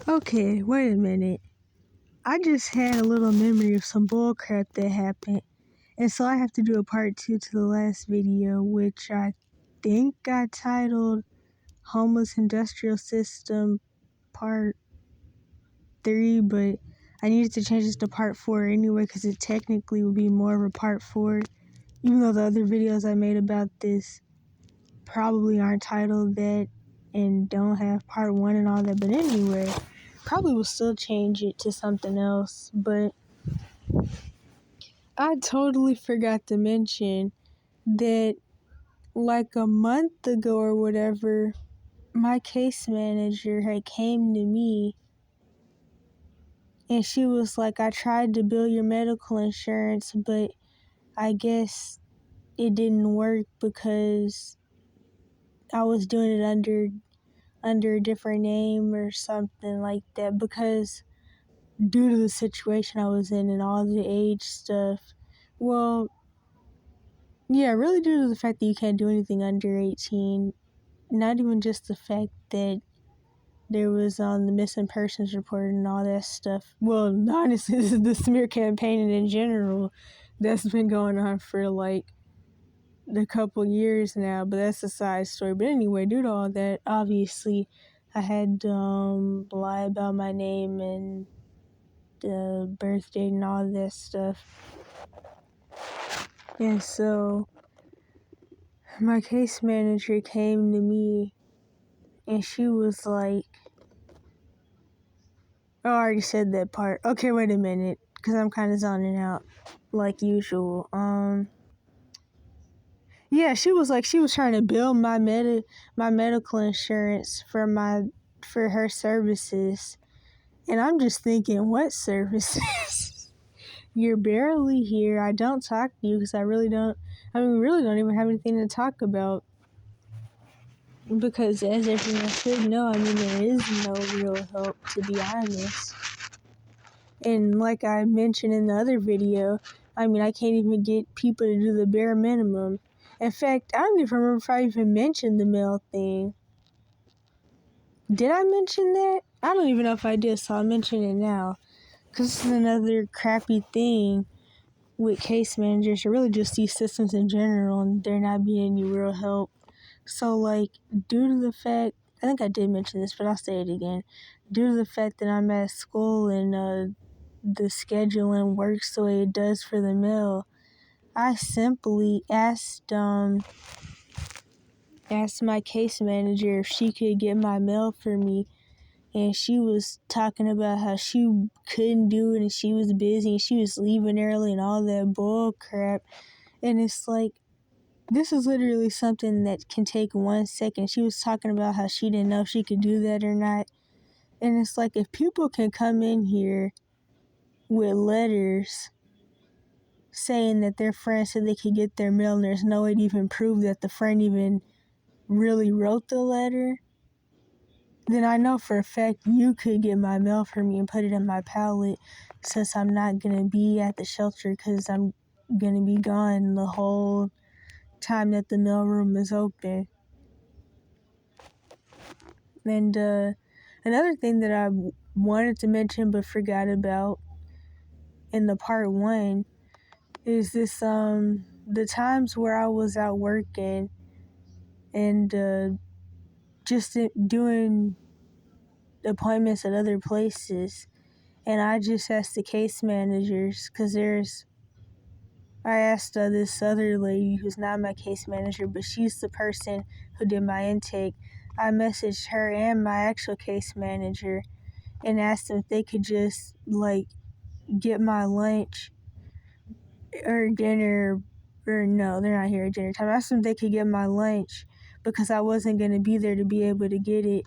Okay, wait a minute. I just had a little memory of some bull crap that happened. And so I have to do a part 2 to the last video, which I think I titled Homeless Industrial System Part 3, but I needed to change this to part 4 anyway because it technically would be more of a part 4, even though the other videos I made about this probably aren't titled that and don't have part 1 and all that. But anyway, probably will still change it to something else. But I totally forgot to mention that like a month ago or whatever, my case manager had came to me and she was like, I tried to bill your medical insurance, but I guess it didn't work because I was doing it under a different name or something like that, because due to the situation I was in and all the age stuff. Well, yeah, really due to the fact that you can't do anything under 18. Not even just the fact that there was on the missing persons report and all that stuff. Well, honestly, this is the smear campaign and in general that's been going on for like a couple years now, but that's a side story. But anyway, due to all that, obviously I had to lie about my name and the birth date and all that stuff. And so my case manager came to me and she was like, oh, I already said that part. Okay, wait a minute, because I'm kind of zoning out like usual. Yeah, she was trying to bill my medical insurance for her services. And I'm just thinking, what services? You're barely here. I don't talk to you because we really don't even have anything to talk about. Because as everyone should know, there is no real help, to be honest. And like I mentioned in the other video, I can't even get people to do the bare minimum. In fact, I don't even remember if I even mentioned the mail thing. Did I mention that? I don't even know if I did, so I'll mention it now. Because this is another crappy thing with case managers, or really just these systems in general, and there not being any real help. So, due to the fact, I think I did mention this, but I'll say it again. Due to the fact that I'm at school and the scheduling works the way it does for the mail, I simply asked my case manager if she could get my mail for me, and she was talking about how she couldn't do it and she was busy and she was leaving early and all that bull crap. And it's like, this is literally something that can take 1 second. She was talking about how she didn't know if she could do that or not. And it's like, if people can come in here with letters saying that their friend said they could get their mail and there's no way to even prove that the friend even really wrote the letter, then I know for a fact you could get my mail for me and put it in my pallet, since I'm not going to be at the shelter because I'm going to be gone the whole time that the mailroom is open. And another thing that I wanted to mention but forgot about in the part 1 is this the times where I was out working and just doing appointments at other places, and I just asked the case managers, because I asked this other lady who's not my case manager, but she's the person who did my intake. I messaged her and my actual case manager and asked them if they could just get my lunch or dinner, or no, they're not here at dinner time. I asked them if they could get my lunch because I wasn't going to be there to be able to get it.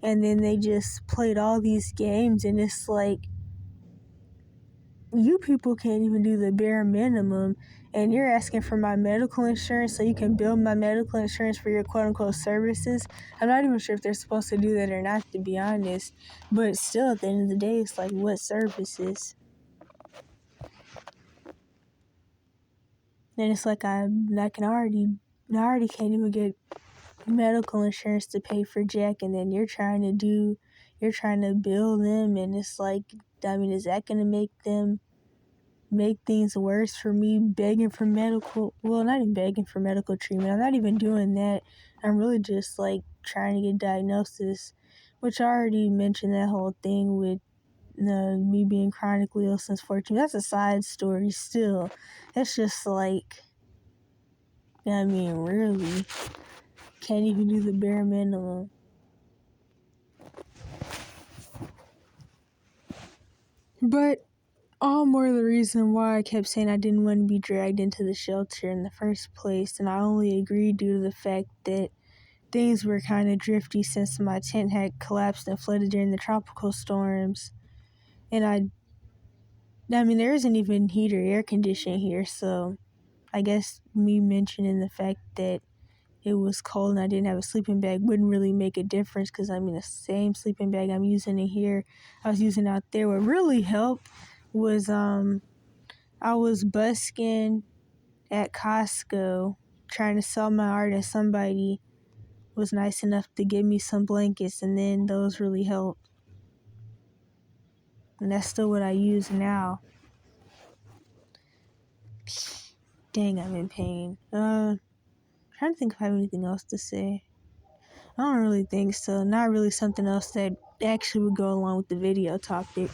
And then they just played all these games, and it's like, you people can't even do the bare minimum, and you're asking for my medical insurance so you can bill my medical insurance for your quote-unquote services. I'm not even sure if they're supposed to do that or not, to be honest, but still, at the end of the day, it's like, what services? And it's like, I already can't even get medical insurance to pay for Jack, and then you're trying to do you're trying to build them, and it's like, I mean, is that gonna make things worse for me begging for medical, well, not even begging for medical treatment, I'm not even doing that. I'm really just like trying to get diagnosis, which I already mentioned that whole thing with me being chronically ill since 14. That's a side story still. It's just like, I mean, really can't even do the bare minimum. But all more the reason why I kept saying I didn't want to be dragged into the shelter in the first place, and I only agreed due to the fact that things were kind of drifty since my tent had collapsed and flooded during the tropical storms. And I mean, there isn't even heat or air conditioning here, so I guess me mentioning the fact that it was cold and I didn't have a sleeping bag wouldn't really make a difference, because I mean, the same sleeping bag I'm using in here, I was using out there. What really helped was I was busking at Costco trying to sell my art, and somebody was nice enough to give me some blankets, and then those really helped. And that's still what I use now. Dang, I'm in pain. Trying to think if I have anything else to say. I don't really think so. Not really something else that actually would go along with the video topic.